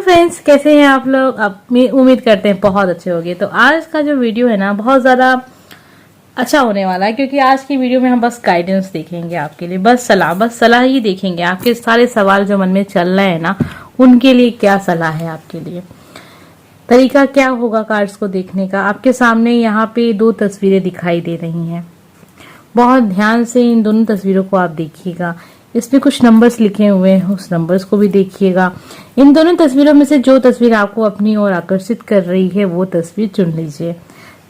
Friends, कैसे हैं आप लोग। अब उम्मीद करते हैं बहुत अच्छे होंगे। तो आज का जो वीडियो है ना, बहुत ज़्यादा अच्छा होने वाला है, क्योंकि आज की वीडियो में हम बस गाइडेंस देखेंगे आपके लिए। बस सलाह ही देखेंगे। आपके सारे सवाल जो मन में चल रहे हैं ना, उनके लिए क्या सलाह है आपके लिए, तरीका क्या होगा कार्ड्स को देखने का। आपके सामने यहाँ पे दो तस्वीरें दिखाई दे रही हैं। बहुत ध्यान से इन दोनों तस्वीरों को आप देखिएगा। इसमें कुछ नंबर्स लिखे हुए हैं, उस नंबर्स को भी देखिएगा। इन दोनों तस्वीरों में से जो तस्वीर आपको अपनी ओर आकर्षित कर रही है वो तस्वीर चुन लीजिए।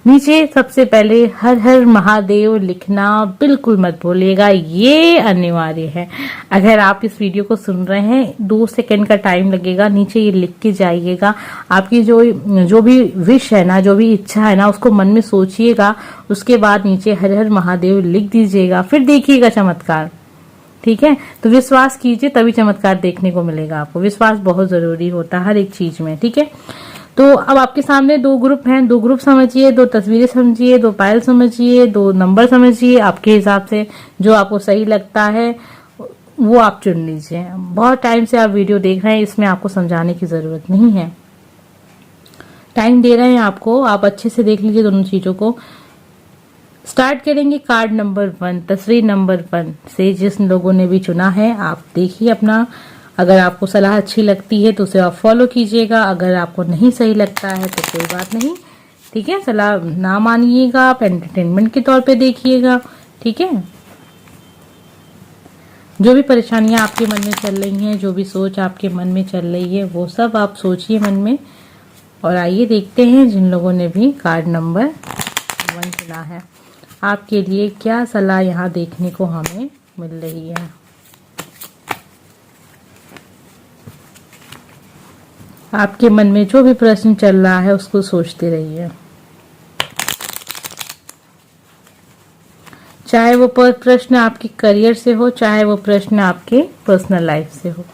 नीचे सबसे पहले हर हर महादेव लिखना बिल्कुल मत भूलिएगा, ये अनिवार्य है। अगर आप इस वीडियो को सुन रहे हैं, 2 सेकंड का टाइम लगेगा, नीचे ये लिख के जाइएगा। आपकी जो भी विश है ना, जो भी इच्छा है ना, उसको मन में सोचिएगा। उसके बाद नीचे हर हर महादेव लिख दीजिएगा, फिर देखिएगा चमत्कार। ठीक है, तो विश्वास कीजिए, तभी चमत्कार देखने को मिलेगा आपको। विश्वास बहुत जरूरी होता है हर एक चीज में। ठीक है, तो अब आपके सामने 2 ग्रुप हैं। 2 ग्रुप समझिए, 2 तस्वीरें समझिए, 2 पायल समझिए, 2 नंबर समझिए। आपके हिसाब से जो आपको सही लगता है वो आप चुन लीजिए। बहुत टाइम से आप वीडियो देख रहे हैं, इसमें आपको समझाने की जरूरत नहीं है। टाइम दे रहे हैं आपको, आप अच्छे से देख लीजिए दोनों चीजों को। स्टार्ट करेंगे कार्ड नंबर 1, तस्वीर नंबर 1 से। जिस लोगों ने भी चुना है आप देखिए अपना। अगर आपको सलाह अच्छी लगती है तो उसे आप फॉलो कीजिएगा। अगर आपको नहीं सही लगता है तो कोई बात नहीं। ठीक है, सलाह ना मानिएगा, आप एंटरटेनमेंट के तौर पे देखिएगा। ठीक है, जो भी परेशानियां आपके मन में चल रही हैं, जो भी सोच आपके मन में चल रही है, वो सब आप सोचिए मन में। और आइए देखते हैं जिन लोगों ने भी कार्ड नंबर 1 चुना है, आपके लिए क्या सलाह यहाँ देखने को हमें मिल रही है। आपके मन में जो भी प्रश्न चल रहा है उसको सोचते रहिए। चाहे वो प्रश्न आपके करियर से हो, चाहे वो प्रश्न आपके पर्सनल लाइफ से हो,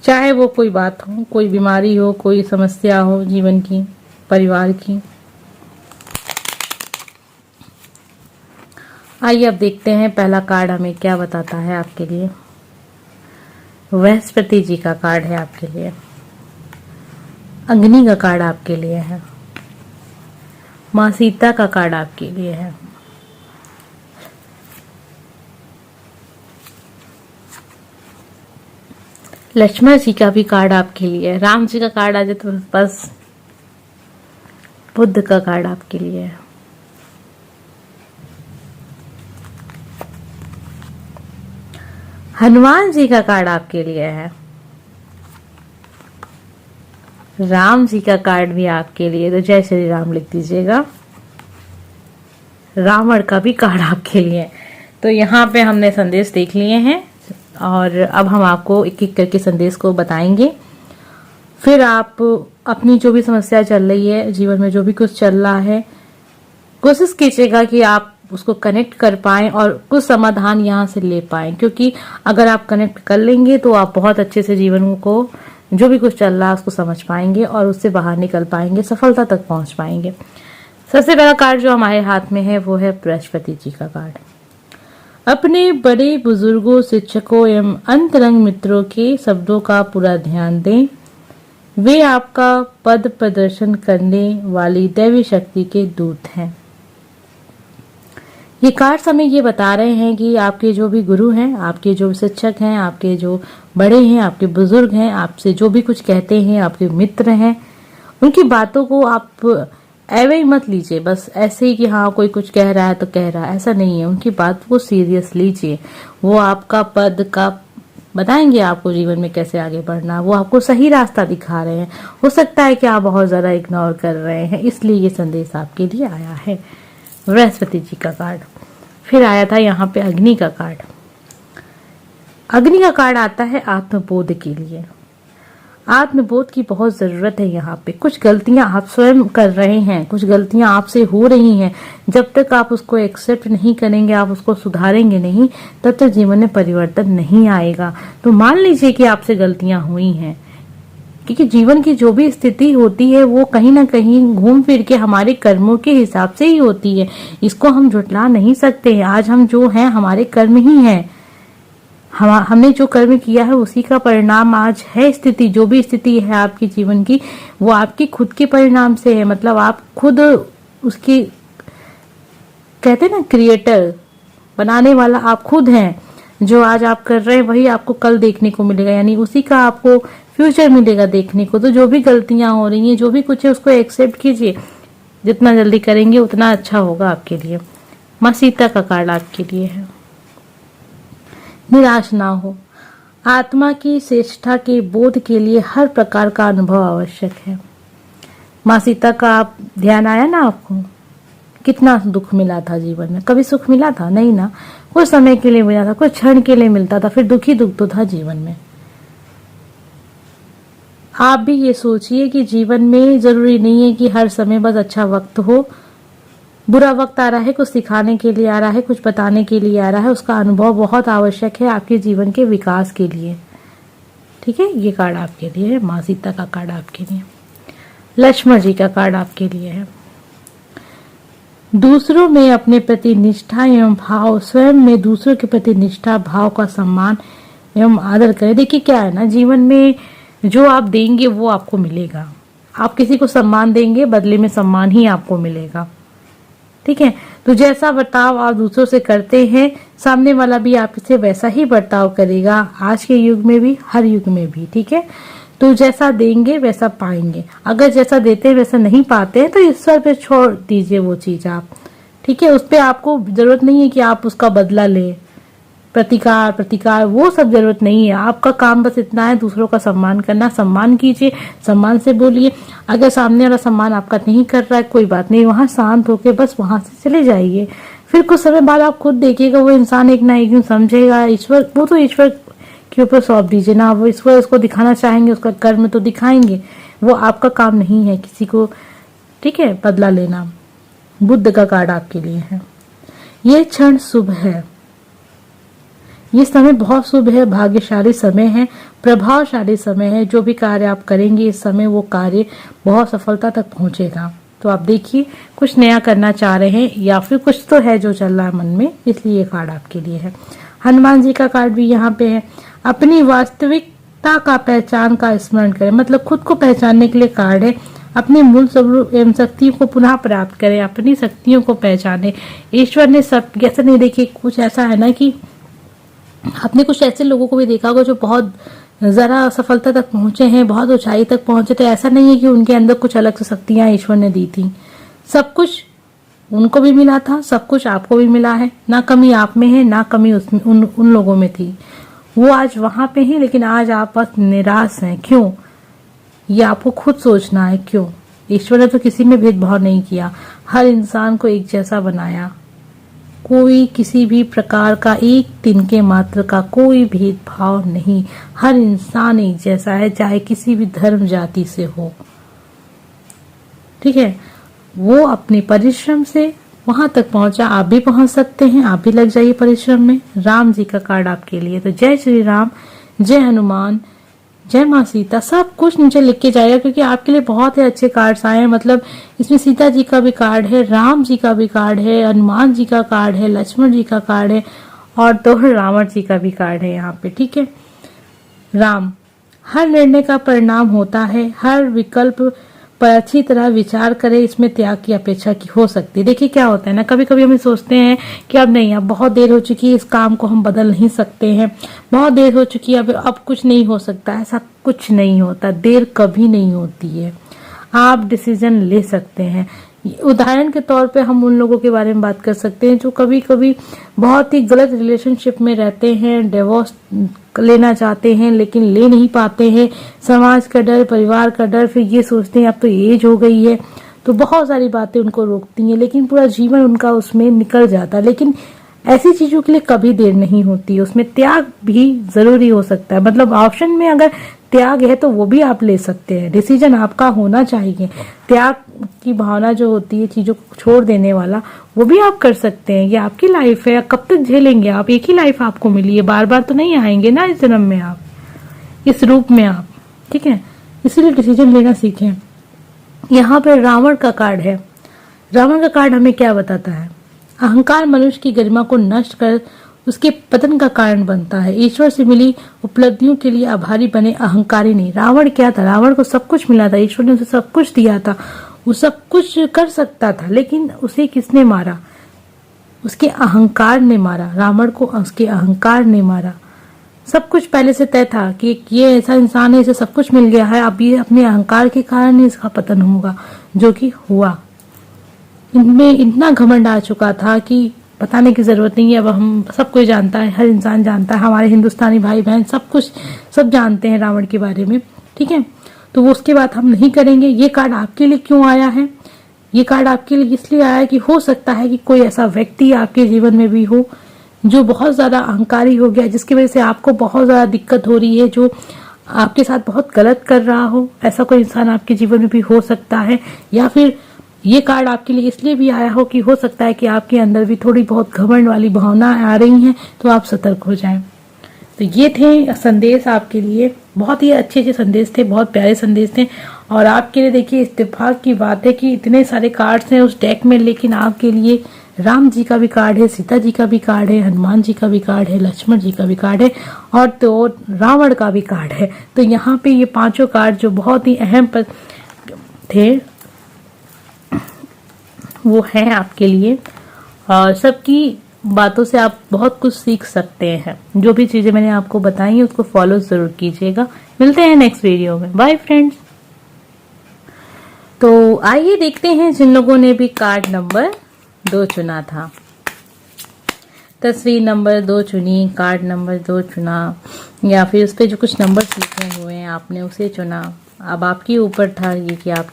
चाहे वो कोई बात हो, कोई बीमारी हो, कोई समस्या हो जीवन की, परिवार की। आइए अब देखते हैं पहला कार्ड हमें क्या बताता है आपके लिए। बृहस्पति जी का कार्ड है आपके लिए। अग्नि का कार्ड आपके लिए है। माँ सीता का कार्ड आपके लिए है। लक्ष्मण जी का भी कार्ड आपके लिए है। राम जी का कार्ड आ जाए तो बस। बुद्ध का कार्ड आपके लिए है। हनुमान जी का कार्ड आपके लिए है। राम जी का कार्ड भी आपके लिए, तो जय श्री राम लिख दीजिएगा। रावण का भी कार्ड आपके लिए है। तो यहाँ पे हमने संदेश देख लिए हैं और अब हम आपको एक एक करके संदेश को बताएंगे। फिर आप अपनी जो भी समस्या चल रही है जीवन में, जो भी कुछ चल रहा है, कोशिश कीजिएगा कि आप उसको कनेक्ट कर पाएं और कुछ समाधान यहाँ से ले पाएं। क्योंकि अगर आप कनेक्ट कर लेंगे तो आप बहुत अच्छे से जीवन को, जो भी कुछ चल रहा है उसको समझ पाएंगे और उससे बाहर निकल पाएंगे, सफलता तक पहुंच पाएंगे। सबसे पहला कार्ड जो हमारे हाथ में है वो है बृहस्पति जी का कार्ड। अपने बड़े बुजुर्गों, शिक्षकों एवं अंतरंग मित्रों के शब्दों का पूरा ध्यान दें। वे आपका पद प्रदर्शन करने वाली दैवी शक्ति के दूत हैं। ये कार्ड्स हमें ये बता रहे हैं कि आपके जो भी गुरु हैं, आपके जो शिक्षक हैं, आपके जो बड़े हैं, आपके बुजुर्ग हैं, आपसे जो भी कुछ कहते हैं, आपके मित्र हैं, उनकी बातों को आप ऐवे ही मत लीजिए। बस ऐसे ही कि हाँ कोई कुछ कह रहा है तो कह रहा है, ऐसा नहीं है। उनकी बात को सीरियस लीजिए। वो आपका पद का बताएंगे आपको जीवन में कैसे आगे बढ़ना। वो आपको सही रास्ता दिखा रहे हैं। हो सकता है कि आप बहुत ज्यादा इग्नोर कर रहे हैं, इसलिए ये संदेश आपके लिए आया है। बृहस्पति जी का कार्ड। फिर आया था यहाँ पे अग्नि का कार्ड। अग्नि का कार्ड आता है आत्मबोध के लिए। आत्मबोध की बहुत जरूरत है यहाँ पे। कुछ गलतियां आप स्वयं कर रहे हैं, कुछ गलतियां आपसे हो रही हैं। जब तक आप उसको एक्सेप्ट नहीं करेंगे, आप उसको सुधारेंगे नहीं, तब तक जीवन में परिवर्तन नहीं आएगा। तो मान लीजिए कि आपसे गलतियां हुई हैं, क्योंकि जीवन की जो भी स्थिति होती है वो कहीं ना कहीं घूम फिर के हमारे कर्मों के हिसाब से ही होती है। इसको हम झुटला नहीं सकते हैं। आज हम जो हैं हमारे कर्म ही हैं। हमने जो कर्म किया है उसी का परिणाम आज है। स्थिति जो भी स्थिति है आपके जीवन की, वो आपकी खुद के परिणाम से है। मतलब आप खुद उसकी, कहते हैं ना, क्रिएटर, बनाने वाला आप खुद हैं। जो आज आप कर रहे हैं वही आपको कल देखने को मिलेगा, यानी उसी का आपको फ्यूचर मिलेगा देखने को। तो जो भी गलतियां हो रही हैं, जो भी कुछ है, उसको एक्सेप्ट कीजिए। जितना जल्दी करेंगे उतना अच्छा होगा आपके लिए। माँ सीता का कार्ड आपके लिए है। निराश ना हो। आत्मा की श्रेष्ठता के बोध के लिए हर प्रकार का अनुभव आवश्यक है। माँ सीता का आप ध्यान आया ना आपको? कितना दुख मिला था जीवन में, कभी सुख मिला था? नहीं ना। कुछ समय के लिए मिला था, कुछ क्षण के लिए मिलता था, फिर दुख ही दुख तो था जीवन में। आप भी ये सोचिए कि जीवन में जरूरी नहीं है कि हर समय बस अच्छा वक्त हो। बुरा वक्त आ रहा है, कुछ सिखाने के लिए आ रहा है, कुछ बताने के लिए आ रहा है। उसका अनुभव बहुत आवश्यक है आपके जीवन के विकास के लिए। ठीक है, ये कार्ड आपके लिए है। माँ सीता का कार्ड आपके लिए। लक्ष्मण जी का कार्ड आपके लिए है। दूसरों में अपने प्रति निष्ठा एवं भाव, स्वयं में दूसरों के प्रति निष्ठा भाव का सम्मान एवं आदर करें। देखिए क्या है ना, जीवन में जो आप देंगे वो आपको मिलेगा। आप किसी को सम्मान देंगे, बदले में सम्मान ही आपको मिलेगा। ठीक है, तो जैसा बर्ताव आप दूसरों से करते हैं, सामने वाला भी आपसे वैसा ही बर्ताव करेगा, आज के युग में भी, हर युग में भी। ठीक है, तो जैसा देंगे वैसा पाएंगे। अगर जैसा देते हैं वैसा नहीं पाते हैं तो ईश्वर पे छोड़ दीजिए वो चीज आप। ठीक है, उस पे आपको जरूरत नहीं है कि आप उसका बदला ले, प्रतिकार वो सब जरूरत नहीं है। आपका काम बस इतना है, दूसरों का सम्मान करना। सम्मान कीजिए, सम्मान से बोलिए। अगर सामने वाला सम्मान आपका नहीं कर रहा है, कोई बात नहीं, वहां शांत होके बस वहां से चले जाइए। फिर कुछ समय बाद आप खुद देखिएगा वो इंसान एक ना एक दिन समझेगा। ईश्वर, वो तो ईश्वर के ऊपर सौंप दीजिए ना। वो ईश्वर उसको दिखाना चाहेंगे, उसका कर्म तो दिखाएंगे। वो आपका काम नहीं है किसी को, ठीक है, बदला लेना। बुद्ध का कार्ड आपके लिए है। ये क्षण शुभ है, ये समय बहुत शुभ है, भाग्यशाली समय है, प्रभावशाली समय है। जो भी कार्य आप करेंगे इस समय, वो कार्य बहुत सफलता तक पहुंचेगा। तो आप देखिए, कुछ नया करना चाह रहे हैं या फिर कुछ तो है जो चल रहा है मन में, इसलिए ये कार्ड आपके लिए है। हनुमान जी का कार्ड भी यहाँ पे है। अपनी वास्तविकता का पहचान का स्मरण करें, मतलब खुद को पहचानने के लिए कार्ड है। अपने मूल स्वरूप एवं शक्तियों को पुनः प्राप्त करें, अपनी शक्तियों को पहचाने। ईश्वर ने सब, ऐसा नहीं, देखिए कुछ ऐसा है ना कि आपने कुछ ऐसे लोगों को भी देखा होगा जो बहुत जरा सफलता तक पहुंचे हैं, बहुत ऊंचाई तक पहुंचे। तो ऐसा नहीं है कि उनके अंदर कुछ अलग से शक्तियां ईश्वर ने दी थी। सब कुछ उनको भी मिला था, सब कुछ आपको भी मिला है। ना कमी आप में है, ना कमी उसमें उन लोगों में थी। वो आज वहां पे है, लेकिन आज आप बस निराश हैं। क्यों? ये आपको खुद सोचना है, क्यों? ईश्वर ने तो किसी में भेदभाव नहीं किया, हर इंसान को एक जैसा बनाया। कोई किसी भी प्रकार का, एक तिनके मात्र का कोई भेदभाव नहीं। हर इंसान एक जैसा है, चाहे किसी भी धर्म जाति से हो। ठीक है, वो अपने परिश्रम से वहां तक पहुंचा, आप भी पहुंच सकते हैं। आप भी लग जाइए परिश्रम में। राम जी का कार्ड आपके लिए। तो जय श्री राम, जय हनुमान, जय माँ सीता, सब कुछ नीचे लिख के जाएगा, क्योंकि आपके लिए बहुत ही अच्छे कार्ड्स आए हैं। मतलब इसमें सीता जी का भी कार्ड है, राम जी का भी कार्ड है, हनुमान जी का कार्ड है, लक्ष्मण जी का कार्ड है, और तो रावण जी का भी कार्ड है यहाँ पे। ठीक है, राम, हर निर्णय का परिणाम होता है, हर विकल्प पर अच्छी तरह विचार करें, इसमें त्याग की अपेक्षा की हो सकती है। देखिए क्या होता है ना, कभी कभी हम सोचते हैं कि अब नहीं, अब बहुत देर हो चुकी है, इस काम को हम बदल नहीं सकते हैं, बहुत देर हो चुकी है, अब कुछ नहीं हो सकता। ऐसा कुछ नहीं होता, देर कभी नहीं होती है। आप डिसीजन ले सकते हैं। उदाहरण के तौर पे हम उन लोगों के बारे में बात कर सकते हैं जो कभी कभी बहुत ही गलत रिलेशनशिप में रहते हैं, डिवोर्स लेना चाहते हैं लेकिन ले नहीं पाते हैं। समाज का डर, परिवार का डर, फिर ये सोचते हैं अब तो एज हो गई है, तो बहुत सारी बातें उनको रोकती हैं, लेकिन पूरा जीवन उनका उसमें निकल जाता है। लेकिन ऐसी चीजों के लिए कभी देर नहीं होती, उसमें त्याग भी जरूरी हो सकता है। मतलब ऑप्शन में अगर त्याग है तो वो भी आप ले सकते हैं, डिसीजन आपका होना चाहिए। त्याग की भावना जो होती है, चीजों को छोड़ देने वाला, वो भी आप कर सकते हैं। ये आपकी लाइफ है, कब तक झेलेंगे आप? एक ही लाइफ आपको मिली है, बार बार तो नहीं आएंगे ना इस जन्म में आप, इस रूप में आप। ठीक है, इसीलिए डिसीजन लेना सीखें। यहाँ पे रावण का कार्ड है। रावण का कार्ड हमें क्या बताता है? अहंकार मनुष्य की गरिमा को नष्ट कर उसके पतन का कारण बनता है। ईश्वर से मिली उपलब्धियों के लिए आभारी बने, अहंकारी नहीं। रावण क्या था? रावण को सब कुछ मिला था, ईश्वर ने उसे सब कुछ दिया था, वो सब कुछ कर सकता था, लेकिन उसे किसने मारा? उसके अहंकार ने मारा। रावण को उसके अहंकार ने मारा। सब कुछ पहले से तय था कि ये ऐसा इंसान है, इसे सब कुछ मिल गया है, अब ये अपने अहंकार के कारण ही इसका पतन होगा, जो कि हुआ। इनमें इतना घमंड आ चुका था कि बताने की जरूरत नहीं है। अब हम सब कोई जानता है, हर इंसान जानता है, हमारे हिंदुस्तानी भाई बहन सब कुछ सब जानते हैं रावण के बारे में, ठीक है। तो वो उसके बाद हम नहीं करेंगे। ये कार्ड आपके लिए क्यों आया है? ये कार्ड आपके लिए इसलिए आया है कि हो सकता है कि कोई ऐसा व्यक्ति आपके जीवन में भी हो जो बहुत ज्यादा अहंकारी हो गया, जिसकी वजह से आपको बहुत ज्यादा दिक्कत हो रही है, जो आपके साथ बहुत गलत कर रहा हो। ऐसा कोई इंसान आपके जीवन में भी हो सकता है। या फिर ये कार्ड आपके लिए इसलिए भी आया हो कि हो सकता है कि आपके अंदर भी थोड़ी बहुत घमंड वाली भावना आ रही हैं, तो आप सतर्क हो जाएं। तो ये थे संदेश आपके लिए। बहुत ही अच्छे अच्छे संदेश थे, बहुत प्यारे संदेश थे। और आपके लिए देखिए इत्तेफाक की बात है कि इतने सारे कार्ड्स हैं उस डेक में, लेकिन आपके लिए राम जी का भी कार्ड है, सीता जी का भी कार्ड है, हनुमान जी का भी कार्ड है, लक्ष्मण जी का भी कार्ड है, और तो रावण का भी कार्ड है। तो यहाँ पे ये पांचों कार्ड जो बहुत ही अहम थे वो है आपके लिए, और सबकी बातों से आप बहुत कुछ सीख सकते हैं। जो भी चीजें मैंने आपको बताई है उसको फॉलो जरूर कीजिएगा। मिलते हैं नेक्स्ट वीडियो में। Bye friends. तो आइए देखते हैं जिन लोगों ने भी कार्ड नंबर 2 चुना था, तस्वीर नंबर 2 चुनी, कार्ड नंबर 2 चुना, या फिर उस पर जो कुछ नंबर लिखे हुए हैं आपने उसे चुना। अब आपके ऊपर था ये कि आप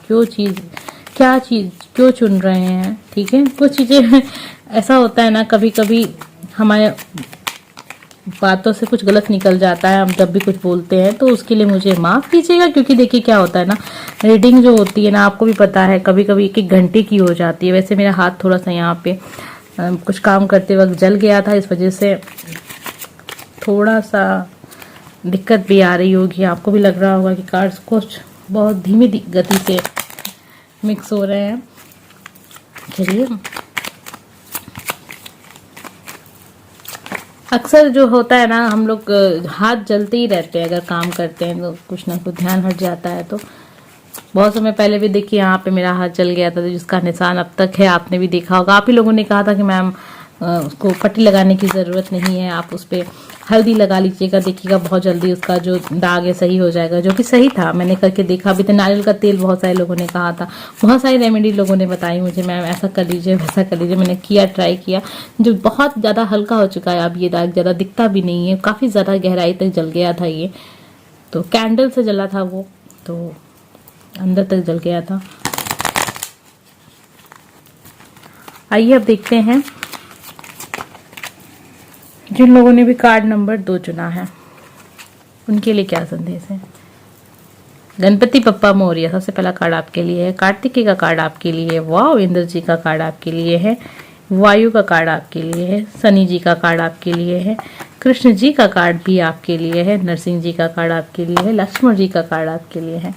क्या चीज क्यों चुन रहे हैं, ठीक है। कुछ चीजें ऐसा होता है ना, कभी कभी हमारे बातों से कुछ गलत निकल जाता है, हम जब भी कुछ बोलते हैं, तो उसके लिए मुझे माफ कीजिएगा। क्योंकि देखिए क्या होता है ना, रीडिंग जो होती है ना, आपको भी पता है कभी कभी 1-1 घंटे की हो जाती है। वैसे मेरा हाथ थोड़ा सा यहाँ पे कुछ काम करते वक्त जल गया था, इस वजह से थोड़ा सा दिक्कत भी आ रही होगी। आपको भी लग रहा होगा कि कार्ड्स कुछ बहुत धीमी गति से मिक्स हो रहे हैं। चलिए, अक्सर जो होता है ना, हम लोग हाथ जलते ही रहते हैं, अगर काम करते हैं तो कुछ ना कुछ ध्यान हट जाता है। तो बहुत समय पहले भी देखिए यहाँ पे मेरा हाथ जल गया था, तो जिसका निशान अब तक है, आपने भी देखा होगा। आप ही लोगों ने कहा था कि मैम उसको पट्टी लगाने की ज़रूरत नहीं है, आप उस पर हल्दी लगा लीजिएगा, देखिएगा बहुत जल्दी उसका जो दाग है सही हो जाएगा। जो कि सही था, मैंने करके देखा भी। तो नारियल का तेल बहुत सारे लोगों ने कहा था, बहुत सारी रेमेडी लोगों ने बताई मुझे, मैम ऐसा कर लीजिए वैसा कर लीजिए। मैंने किया, ट्राई किया, जो बहुत ज़्यादा हल्का हो चुका है। अब ये दाग ज़्यादा दिखता भी नहीं है, काफ़ी ज़्यादा गहराई तक जल गया था ये। तो कैंडल से जला था वो, तो अंदर तक जल गया था। आइए अब देखते हैं जिन लोगों ने भी कार्ड नंबर 2 चुना है उनके लिए क्या संदेश है। गणपति बप्पा मोरिया सबसे पहला कार्ड आपके लिए है। कार्तिकेय का कार्ड आपके लिए है। वाव, इंद्र जी का कार्ड आपके लिए है। वायु का कार्ड आपके लिए है। शनि जी का कार्ड आपके लिए है। कृष्ण जी का कार्ड भी आपके लिए है। नरसिंह जी का कार्ड आपके लिए है। लक्ष्मण जी का कार्ड आपके लिए है।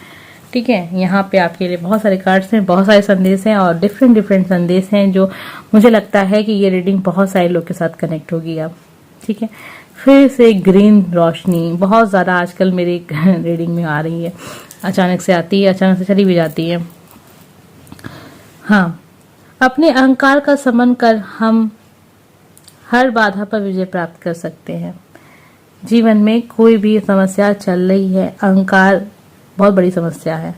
ठीक है, यहाँ पे आपके लिए बहुत सारे कार्ड्स हैं, बहुत सारे संदेश हैं, और डिफरेंट संदेश हैं, जो मुझे लगता है कि ये रीडिंग बहुत सारे लोग के साथ कनेक्ट होगी अब। ठीक है, फिर से ग्रीन रोशनी बहुत ज्यादा आजकल मेरी रीडिंग में आ रही है। अचानक से आती है, अचानक से चली भी जाती है। हाँ, अपने अहंकार का समन कर हम हर बाधा पर विजय प्राप्त कर सकते हैं। जीवन में कोई भी समस्या चल रही है, अहंकार बहुत बड़ी समस्या है,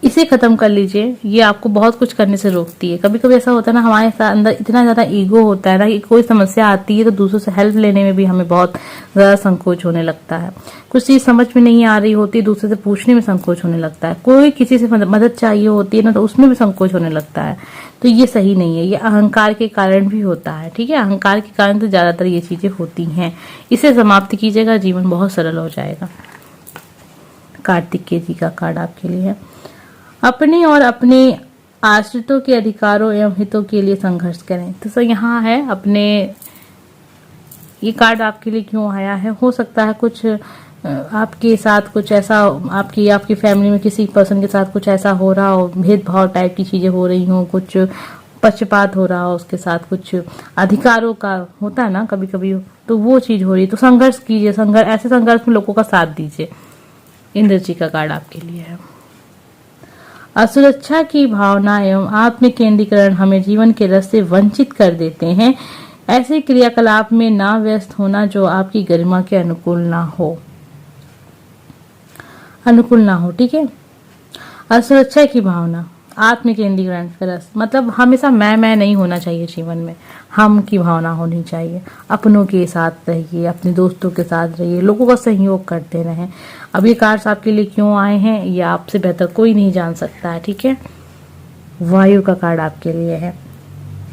इसे खत्म कर लीजिए। ये आपको बहुत कुछ करने से रोकती है। कभी कभी ऐसा होता है ना, हमारे अंदर इतना ज्यादा ईगो होता है ना, कि कोई समस्या आती है तो दूसरों से हेल्प लेने में भी हमें बहुत ज्यादा संकोच होने लगता है। कुछ चीज समझ में नहीं आ रही होती, दूसरे से पूछने में संकोच होने लगता है। कोई किसी से मदद चाहिए होती है ना, तो उसमें भी संकोच होने लगता है। तो ये सही नहीं है, ये अहंकार के कारण भी होता है। ठीक है, अहंकार के कारण तो ज्यादातर ये चीजें होती हैं। इसे समाप्त कीजिएगा, जीवन बहुत सरल हो जाएगा। कार्तिकेय जी का कार्ड आपके लिए है। अपने और अपने आश्रितों के अधिकारों एवं हितों के लिए संघर्ष करें। तो सर यहाँ है अपने, ये कार्ड आपके लिए क्यों आया है, हो सकता है कुछ आपके साथ कुछ ऐसा, आपकी फैमिली में किसी पर्सन के साथ कुछ ऐसा हो रहा हो, भेदभाव टाइप की चीजें हो रही हो, कुछ पक्षपात हो रहा हो, उसके साथ कुछ अधिकारों का होता है ना कभी कभी, तो वो चीज हो रही, तो संघर्ष कीजिए, संघर्ष, ऐसे संघर्ष में लोगों का साथ दीजिए। इंद्र जी का कार्ड आपके लिए है। असुरक्षा की भावना एवं आत्म केंद्रीकरण हमें जीवन के रस से वंचित कर देते हैं। ऐसे क्रियाकलाप में ना व्यस्त होना जो आपकी गरिमा के अनुकूल ना हो, ठीक है। असुरक्षा की भावना, आत्म केंद्रीकरण का रस, मतलब हमेशा मैं नहीं होना चाहिए जीवन में, हम की भावना होनी चाहिए। अपनों के साथ रहिए, अपने दोस्तों के साथ रहिए, लोगों का सहयोग करते रहें। अब ये कार्ड्स आपके लिए क्यों आए हैं ये आपसे बेहतर कोई नहीं जान सकता है, ठीक है। वायु का कार्ड आपके लिए है।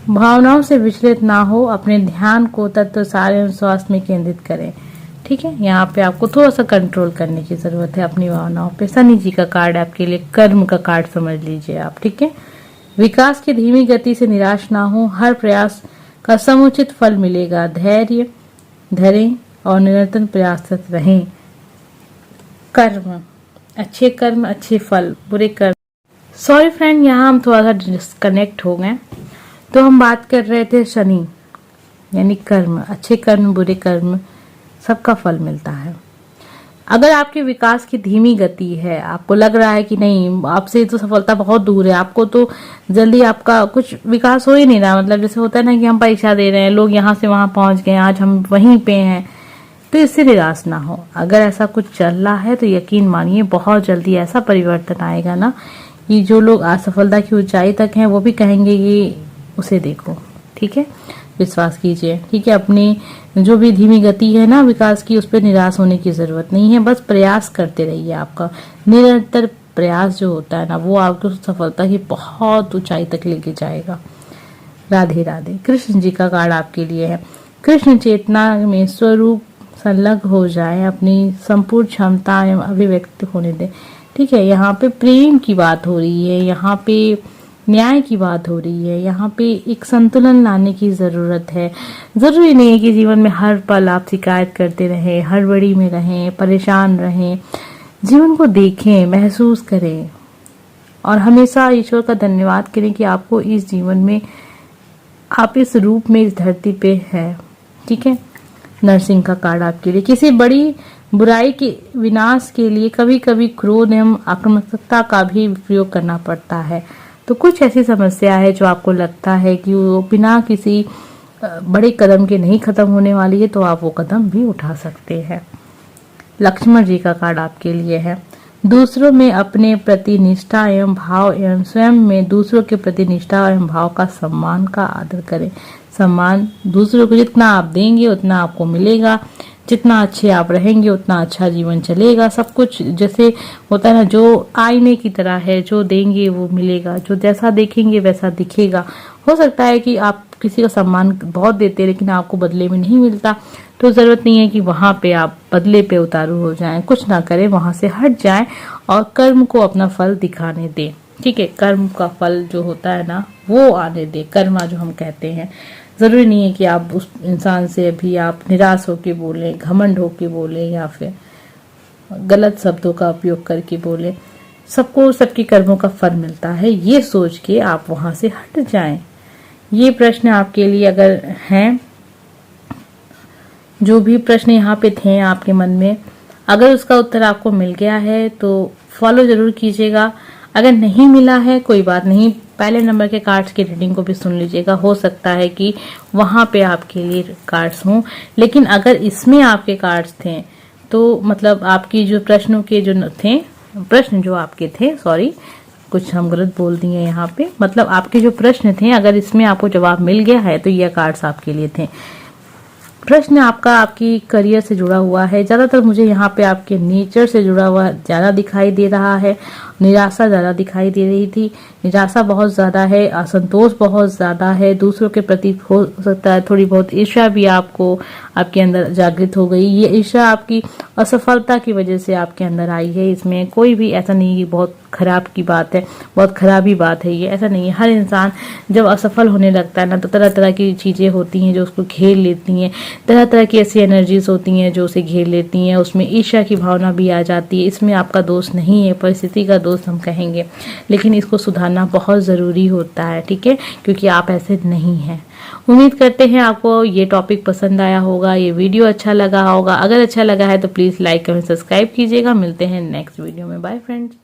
भावनाओं से विचलित ना हो, अपने ध्यान को तत्व सारे एवं स्वास्थ्य में केंद्रित करें, ठीक है। यहाँ पे आपको थोड़ा सा कंट्रोल करने की जरूरत है अपनी भावनाओं पे। शनि जी का कार्ड आपके लिए कर्म का कार्ड समझ लीजिए आप, ठीक है। विकास की धीमी गति से निराश ना हो, हर प्रयास का समुचित फल मिलेगा। धैर्य धरें और निरंतर प्रयासरत रहें। कर्म, अच्छे कर्म अच्छे फल, बुरे कर्म। सॉरी फ्रेंड, यहाँ हम थोड़ा सा डिस्कनेक्ट हो गए। तो हम बात कर रहे थे शनि यानी कर्म, अच्छे कर्म बुरे कर्म सबका फल मिलता है। अगर आपके विकास की धीमी गति है, आपको लग रहा है कि नहीं आपसे तो सफलता बहुत दूर है, आपको तो जल्दी आपका कुछ विकास हो ही नहीं रहा, मतलब जैसे होता है ना कि हम परीक्षा दे रहे हैं, लोग यहाँ से वहां पहुंच गए, आज हम वहीं पे हैं, तो इससे निराश ना हो। अगर ऐसा कुछ चल रहा है तो यकीन मानिए बहुत जल्दी ऐसा परिवर्तन आएगा ना, ये जो लोग असफलता की ऊंचाई तक हैं वो भी कहेंगे ये उसे देखो, ठीक है। विश्वास कीजिए, ठीक है। अपनी जो भी धीमी गति है ना विकास की, उस पर निराश होने की जरूरत नहीं है, बस प्रयास करते रहिए। आपका निरंतर प्रयास जो होता है ना वो आपको सफलता की बहुत ऊंचाई तक लेके जाएगा। राधे राधे। कृष्ण जी का कार्ड आपके लिए है। कृष्ण चेतना में स्वरूप संलग्न हो जाए, अपनी संपूर्ण क्षमता एवं अभिव्यक्त होने दे, ठीक है। यहाँ पे प्रेम की बात हो रही है, यहाँ पे न्याय की बात हो रही है, यहाँ पे एक संतुलन लाने की जरूरत है। जरूरी नहीं है कि जीवन में हर पल आप शिकायत करते रहें, हड़बड़ी में रहें, परेशान रहें। जीवन को देखें, महसूस करें और हमेशा ईश्वर का धन्यवाद करें कि आपको इस जीवन में, आप इस रूप में इस धरती पे है, ठीक है। नरसिंह का कार्ड आपके लिए। किसी बड़ी बुराई के विनाश के लिए कभी कभी क्रोध एवं आक्रामकता का भी प्रयोग करना पड़ता है। तो कुछ ऐसी समस्या है जो आपको लगता है कि वो बिना किसी बड़े कदम के नहीं खत्म होने वाली है, तो आप वो कदम भी उठा सकते हैं। लक्ष्मण जी का कार्ड आपके लिए है। दूसरों में अपने प्रति निष्ठा एवं भाव एवं स्वयं में दूसरों के प्रति निष्ठा एवं भाव का सम्मान का आदर करें। सम्मान दूसरों को जितना आप देंगे उतना आपको मिलेगा, जितना अच्छे आप रहेंगे उतना अच्छा जीवन चलेगा। सब कुछ जैसे होता है ना, जो आईने की तरह है, जो देंगे वो मिलेगा, जो जैसा देखेंगे वैसा दिखेगा। हो सकता है कि आप किसी का सम्मान बहुत देते लेकिन आपको बदले में नहीं मिलता, तो जरूरत नहीं है कि वहां पे आप बदले पे उतारू हो जाएं, कुछ ना करें, वहां से हट जाएं और कर्म को अपना फल दिखाने दें, ठीक है। कर्म का फल जो होता है ना वो आने दें, कर्मा जो हम कहते हैं। जरूरी नहीं है कि आप उस इंसान से अभी आप निराश होके बोलें, घमंड होके बोलें या फिर गलत शब्दों का उपयोग करके बोलें। सबको सबके कर्मों का फल मिलता है, ये सोच के आप वहां से हट जाएं। ये प्रश्न आपके लिए अगर हैं, जो भी प्रश्न यहाँ पे थे आपके मन में, अगर उसका उत्तर आपको मिल गया है तो फॉलो जरूर कीजिएगा। अगर नहीं मिला है कोई बात नहीं, पहले नंबर के कार्ड्स की रीडिंग को भी सुन लीजिएगा, हो सकता है कि वहां पे आपके लिए कार्ड्स हों। लेकिन अगर इसमें आपके कार्ड्स थे तो मतलब आपकी जो प्रश्नों के जो थे, प्रश्न जो आपके थे, सॉरी कुछ हम गलत बोल दिए यहाँ पे, मतलब आपके जो प्रश्न थे अगर इसमें आपको जवाब मिल गया है तो ये कार्ड्स आपके लिए थे। प्रश्न आपका आपकी करियर से जुड़ा हुआ है, ज्यादातर मुझे यहाँ पे आपके नेचर से जुड़ा हुआ ज्यादा दिखाई दे रहा है। निराशा ज्यादा दिखाई दे रही थी, निराशा बहुत ज्यादा है, असंतोष बहुत ज्यादा है, दूसरों के प्रति हो सकता है थोड़ी बहुत ईर्ष्या भी आपको आपके अंदर जागृत हो गई। ये ईर्ष्या आपकी असफलता की वजह से आपके अंदर आई है, इसमें कोई भी ऐसा नहीं कि बहुत खराब की बात है, बहुत खराबी बात है ये, ऐसा नहीं है। हर इंसान जब असफल होने लगता है ना, तो तरह तरह की चीज़ें होती हैं जो उसको घेर लेती हैं, तरह तरह की ऐसी एनर्जीज होती हैं जो उसे घेर लेती हैं, उसमें ईर्ष्या की भावना भी आ जाती है। इसमें आपका दोष नहीं है, परिस्थिति का दोष हम कहेंगे, लेकिन इसको सुधारना बहुत ज़रूरी होता है, ठीक है, क्योंकि आप ऐसे नहीं हैं। उम्मीद करते हैं आपको ये टॉपिक पसंद आया होगा, ये वीडियो अच्छा लगा होगा। अगर अच्छा लगा है तो प्लीज़ लाइक कमेंट सब्सक्राइब कीजिएगा। मिलते हैं नेक्स्ट वीडियो में। Bye friends.